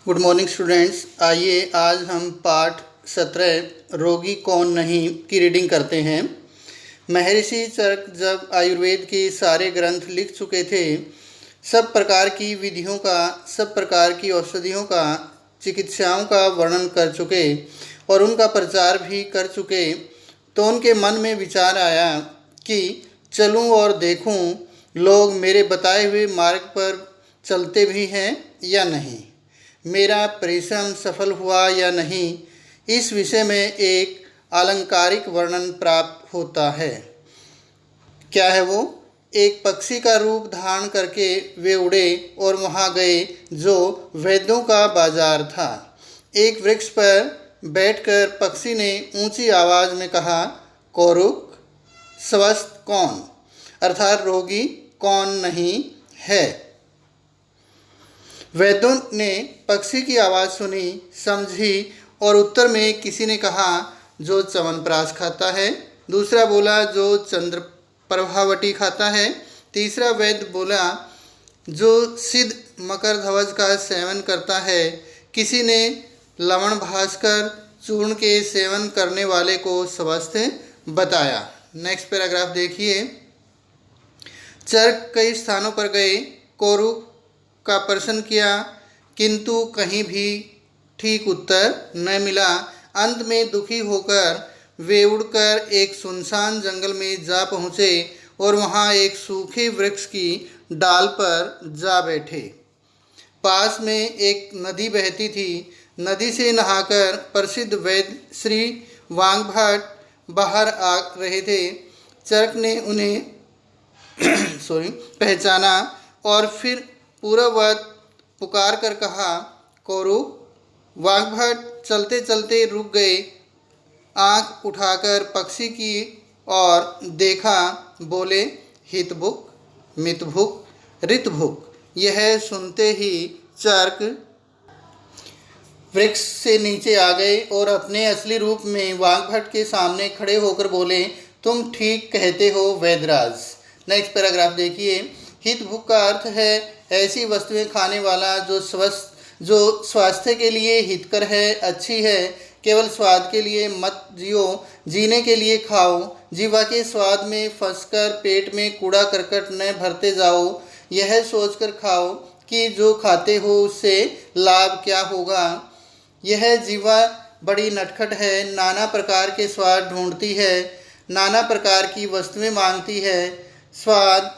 Good morning students. आइए आज हम पाठ 17 रोगी कौन नहीं की रीडिंग करते हैं। महर्षि चरक जब आयुर्वेद के सारे ग्रंथ लिख चुके थे, सब प्रकार की विधियों का, सब प्रकार की औषधियों का, चिकित्साओं का वर्णन कर चुके और उनका प्रचार भी कर चुके, तो उनके मन में विचार आया कि चलूं और देखूं लोग मेरे बताए हुए मार्ग पर चलते भी हैं या नहीं, मेरा परिश्रम सफल हुआ या नहीं। इस विषय में एक आलंकारिक वर्णन प्राप्त होता है। क्या है वो? एक पक्षी का रूप धारण करके वे उड़े और वहाँ गए जो वैद्यों का बाजार था। एक वृक्ष पर बैठकर पक्षी ने ऊंची आवाज़ में कहा, कौरुक, स्वस्थ कौन, अर्थात रोगी कौन नहीं है। वैद्यों ने पक्षी की आवाज़ सुनी, समझी और उत्तर में किसी ने कहा जो च्यवनप्राश खाता है, दूसरा बोला जो चंद्र प्रभावटी खाता है, तीसरा वैद्य बोला जो सिद्ध मकरध्वज का सेवन करता है, किसी ने लवण भास्कर चूर्ण के सेवन करने वाले को स्वस्थ बताया। नेक्स्ट पैराग्राफ देखिए। चरक कई स्थानों पर गए, कौरुक का प्रश्न किया, किंतु कहीं भी ठीक उत्तर न मिला। अंत में दुखी होकर वे उड़कर एक सुनसान जंगल में जा पहुँचे और वहाँ एक सूखे वृक्ष की डाल पर जा बैठे। पास में एक नदी बहती थी। नदी से नहाकर प्रसिद्ध वैद्य श्री वांगभट्ट बाहर आ रहे थे। चरक ने उन्हें पहचाना और फिर पूर्ववत पुकार कर कहा, कौरुक। वाग्भट चलते चलते रुक गए, आंख उठाकर पक्षी की ओर देखा, बोले, हितभुक, मितभुक, ऋतभुक। यह सुनते ही चरक वृक्ष से नीचे आ गए और अपने असली रूप में वाग्भट के सामने खड़े होकर बोले, तुम ठीक कहते हो वैद्यराज। नेक्स्ट पैराग्राफ देखिए। हितभुक का अर्थ है ऐसी वस्तुएं खाने वाला जो स्वास्थ्य के लिए हितकर है, अच्छी है। केवल स्वाद के लिए मत जियो, जीने के लिए खाओ। जीवा के स्वाद में फंसकर पेट में कूड़ा करकट न भरते जाओ। यह सोचकर खाओ कि जो खाते हो उससे लाभ क्या होगा। यह जीवा बड़ी नटखट है, नाना प्रकार के स्वाद ढूंढती है, नाना प्रकार की वस्तुएं मांगती है। स्वाद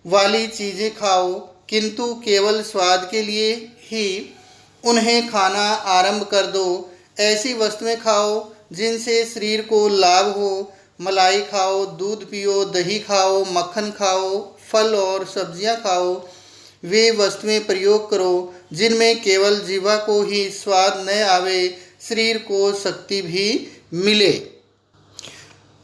वाली चीज़ें खाओ, किंतु केवल स्वाद के लिए ही उन्हें खाना आरंभ कर दो। ऐसी वस्तुएं खाओ जिनसे शरीर को लाभ हो। मलाई खाओ, दूध पियो, दही खाओ, मक्खन खाओ, फल और सब्जियां खाओ। वे वस्तुएं प्रयोग करो जिनमें केवल जीवा को ही स्वाद न आवे, शरीर को शक्ति भी मिले।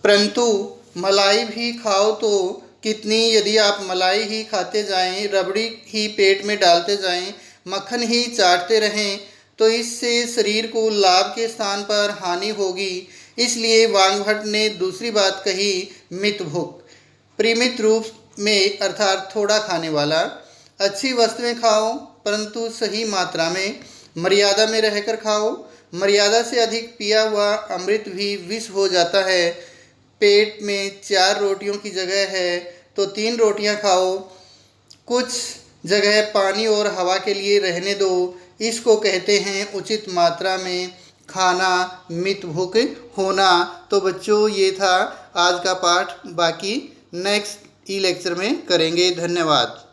परंतु मलाई भी खाओ तो कितनी, यदि आप मलाई ही खाते जाएं, रबड़ी ही पेट में डालते जाएं, मक्खन ही चाटते रहें, तो इससे शरीर को लाभ के स्थान पर हानि होगी। इसलिए वाग्भट ने दूसरी बात कही, मितभुक, परिमित रूप में अर्थात थोड़ा खाने वाला। अच्छी वस्तुएं खाओ परंतु सही मात्रा में, मर्यादा में रहकर खाओ। मर्यादा से अधिक पिया हुआ अमृत भी विष हो जाता है। पेट में 4 रोटियों की जगह है तो 3 रोटियां खाओ। कुछ जगह पानी और हवा के लिए रहने दो। इसको कहते हैं उचित मात्रा में खाना, मितभुक होना। तो बच्चों, ये था आज का पाठ। बाकी नेक्स्ट ई लेक्चर में करेंगे। धन्यवाद।